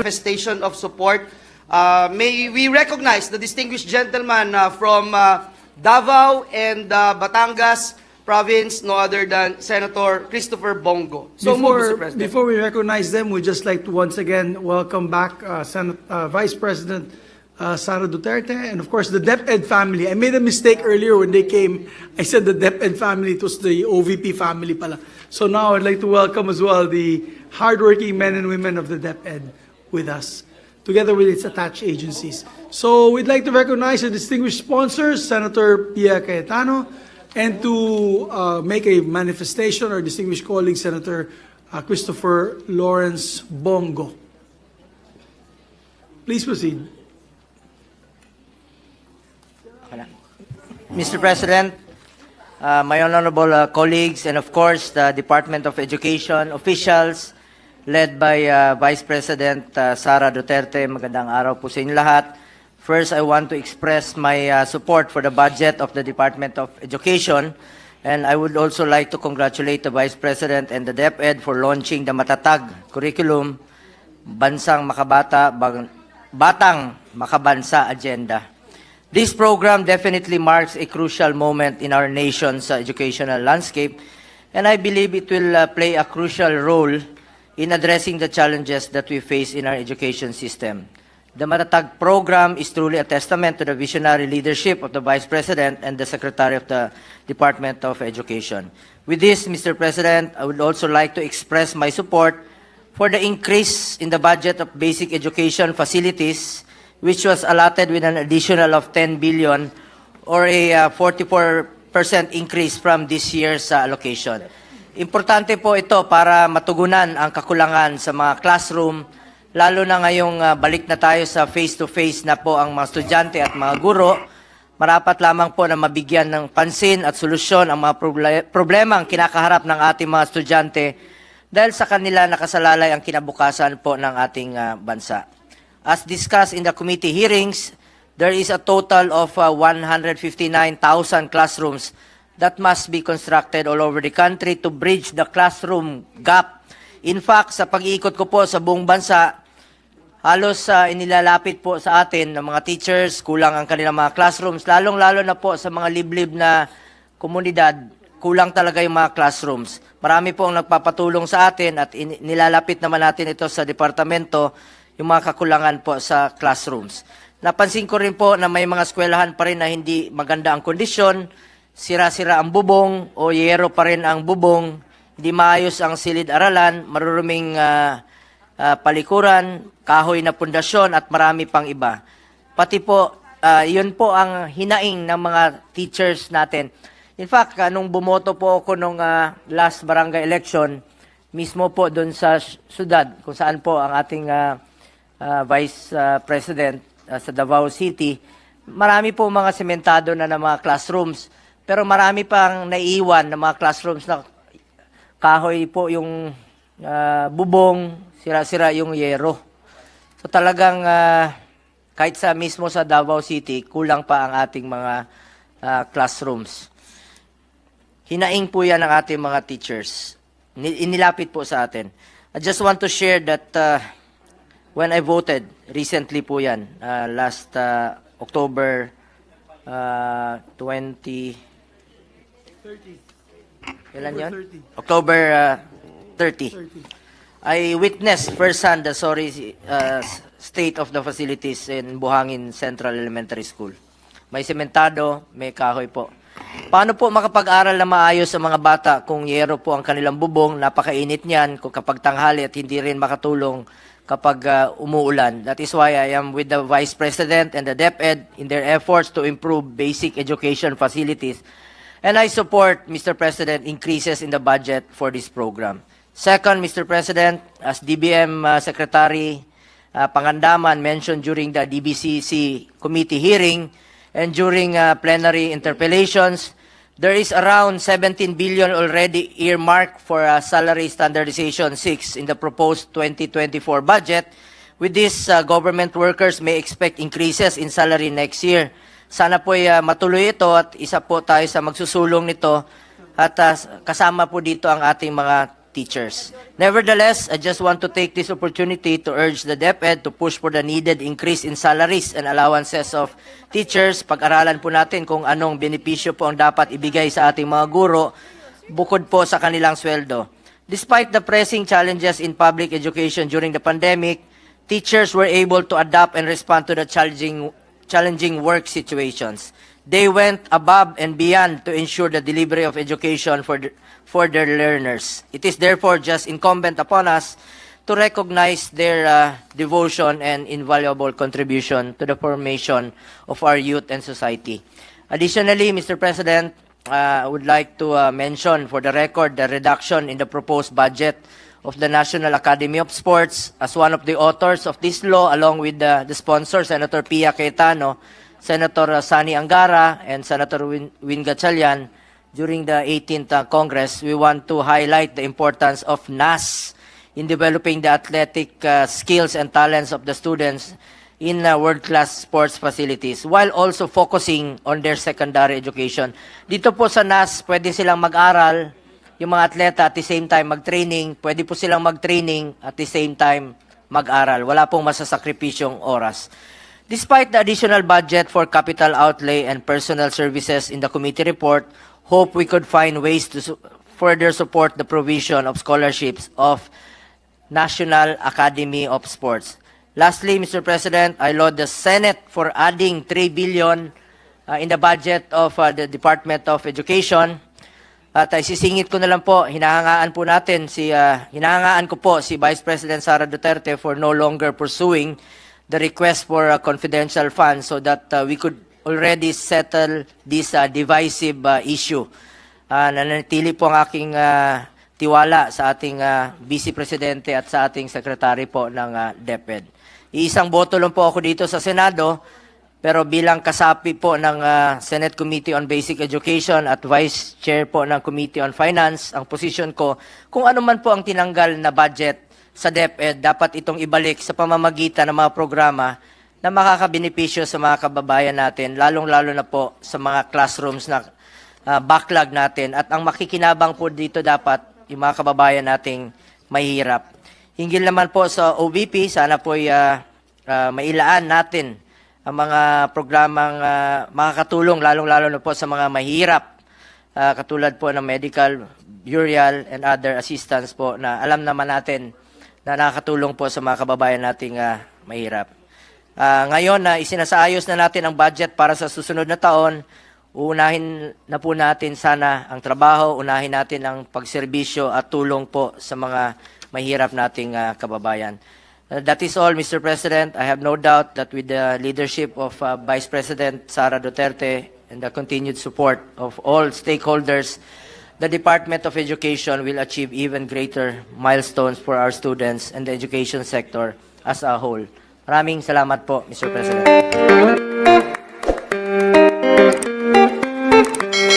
manifestation of support. May we recognize the distinguished gentleman from Davao and Batangas province, no other than Senator Christopher Bongo. So Mr. President. Before we recognize them, we'd just like to once again welcome back Vice President Sara Duterte, and of course the DepEd family. I made a mistake earlier when they came. I said the DepEd family, it was the OVP family pala. So now I'd like to welcome as well the hardworking men and women of the DepEd with us, together with its attached agencies. So we'd like to recognize the distinguished sponsors, Senator Pia Cayetano, and to make a manifestation, our distinguished colleague, Senator Christopher Lawrence Bongo. Please proceed. Mr. President, my honorable colleagues, and of course the Department of Education officials led by Vice President Sara Duterte, magandang araw po sa inyo lahat. First, I want to express my support for the budget of the Department of Education, and I would also like to congratulate the Vice President and the DepEd for launching the Matatag curriculum, Bansang Makabata, Batang Makabansa Agenda. This program definitely marks a crucial moment in our nation's educational landscape, and I believe it will play a crucial role in addressing the challenges that we face in our education system. The Matatag program is truly a testament to the visionary leadership of the Vice President and the Secretary of the Department of Education. With this, Mr. President, I would also like to express my support for the increase in the budget of basic education facilities, which was allotted with an additional of 10 billion or a 44% increase from this year's allocation. Importante po ito para matugunan ang kakulangan sa mga classroom, lalo na ngayong balik na tayo sa face-to-face na po ang mga estudyante at mga guro. Marapat lamang po na mabigyan ng pansin at solusyon ang mga problema ang kinakaharap ng ating mga estudyante dahil sa kanila nakasalalay ang kinabukasan po ng ating bansa. As discussed in the committee hearings, there is a total of 159,000 classrooms that must be constructed all over the country to bridge the classroom gap. In fact, sa pag-iikot ko po sa buong bansa, halos inilalapit po sa atin ng mga teachers, kulang ang kanilang mga classrooms, lalong-lalo na po sa mga liblib na komunidad, kulang talaga yung mga classrooms. Marami po ang nagpapatulong sa atin at nilalapit naman natin ito sa departamento, yung mga kakulangan po sa classrooms. Napansin ko rin po na may mga eskwelahan pa rin na hindi maganda ang kondisyon, sira-sira ang bubong o yero pa rin ang bubong, hindi maayos ang silid-aralan, maruruming palikuran, kahoy na pundasyon at marami pang iba. Pati po, yun po ang hinaing ng mga teachers natin. In fact, nung bumoto po ako nung last barangay election, mismo po doon sa syudad, kung saan po ang ating Vice President sa Davao City, marami po mga sementado na mga classrooms, pero marami pang naiiwan na mga classrooms na kahoy po yung bubong, sira-sira yung yero. So talagang kahit sa mismo sa Davao City, kulang pa ang ating mga classrooms. Hinaing po yan ng ating mga teachers. Inilapit po sa atin. I just want to share that when I voted, recently po yan, last October 20... 30. Kailan yun? 30. October 30. I witnessed firsthand the sorry state of the facilities in Buhangin Central Elementary School. May sementado, may kahoy po. Paano po makapag-aral na maayos ang mga bata kung yero po ang kanilang bubong, napakainit niyan, kung kapag tanghali at hindi rin makatulong kapag umuulan. That is why I am with the Vice President and the DepEd in their efforts to improve basic education facilities. And I support, Mr. President, increases in the budget for this program. Second, Mr. President, as DBM Secretary Pangandaman mentioned during the DBCC committee hearing and during plenary interpellations, there is around 17 billion already earmarked for Salary Standardization 6 in the proposed 2024 budget. With this, government workers may expect increases in salary next year. Sana po matuloy ito at isa po tayo sa magsusulong nito at kasama po dito ang ating mga teachers. Nevertheless, I just want to take this opportunity to urge the DepEd to push for the needed increase in salaries and allowances of teachers. Pag-aralan po natin kung anong benepisyo po ang dapat ibigay sa ating mga guro bukod po sa kanilang sweldo. Despite the pressing challenges in public education during the pandemic, teachers were able to adapt and respond to the challenging work situations. They went above and beyond to ensure the delivery of education for their learners. It is therefore just incumbent upon us to recognize their devotion and invaluable contribution to the formation of our youth and society. Additionally, Mr. President, I would like to mention for the record the reduction in the proposed budget of the National Academy of Sports. As one of the authors of this law, along with the sponsor, Senator Pia Cayetano, Senator Sani Angara, and Senator Win Gatchalian, during the 18th Congress, we want to highlight the importance of NAS in developing the athletic skills and talents of the students in world-class sports facilities, while also focusing on their secondary education. Dito po sa NAS, pwede silang mag-aral, yung mga atleta at the same time mag-training, pwede po silang mag-training at the same time mag-aral. Wala pong masasakripisyong oras. Despite the additional budget for capital outlay and personal services in the committee report, hope we could find ways to further support the provision of scholarships of National Academy of Sports. Lastly, Mr. President, I laud the Senate for adding 3 billion in the budget of the Department of Education. At sisingit ko na lang po, hinahangaan ko po si Vice President Sara Duterte for no longer pursuing the request for confidential funds so that we could already settle this divisive issue. Nananatili po ang aking tiwala sa ating Vice Presidente at sa ating Secretary po ng DepEd. Iisang boto lang po ako dito sa Senado, pero bilang kasapi po ng Senate Committee on Basic Education at Vice Chair po ng Committee on Finance, ang position ko, kung ano man po ang tinanggal na budget sa DepEd, dapat itong ibalik sa pamamagitan ng mga programa na makakabenepisyo sa mga kababayan natin, lalong-lalo na po sa mga classrooms na backlog natin. At ang makikinabang po dito dapat yung mga kababayan nating mahihirap. Hinggil naman po sa OVP, sana po mailaan natin ang mga programang makakatulong, lalong-lalo na po sa mga mahihirap, katulad po ng medical, burial, and other assistance po na alam naman natin na nakakatulong po sa mga kababayan nating mahirap. Ngayon na isinasaayos na natin ang budget para sa susunod na taon, uunahin na po natin sana ang trabaho, unahin natin ang pagserbisyo at tulong po sa mga mahirap nating kababayan. That is all, Mr. President. I have no doubt that with the leadership of Vice President Sara Duterte and the continued support of all stakeholders, the Department of Education will achieve even greater milestones for our students and the education sector as a whole. Maraming salamat po, Mr. President.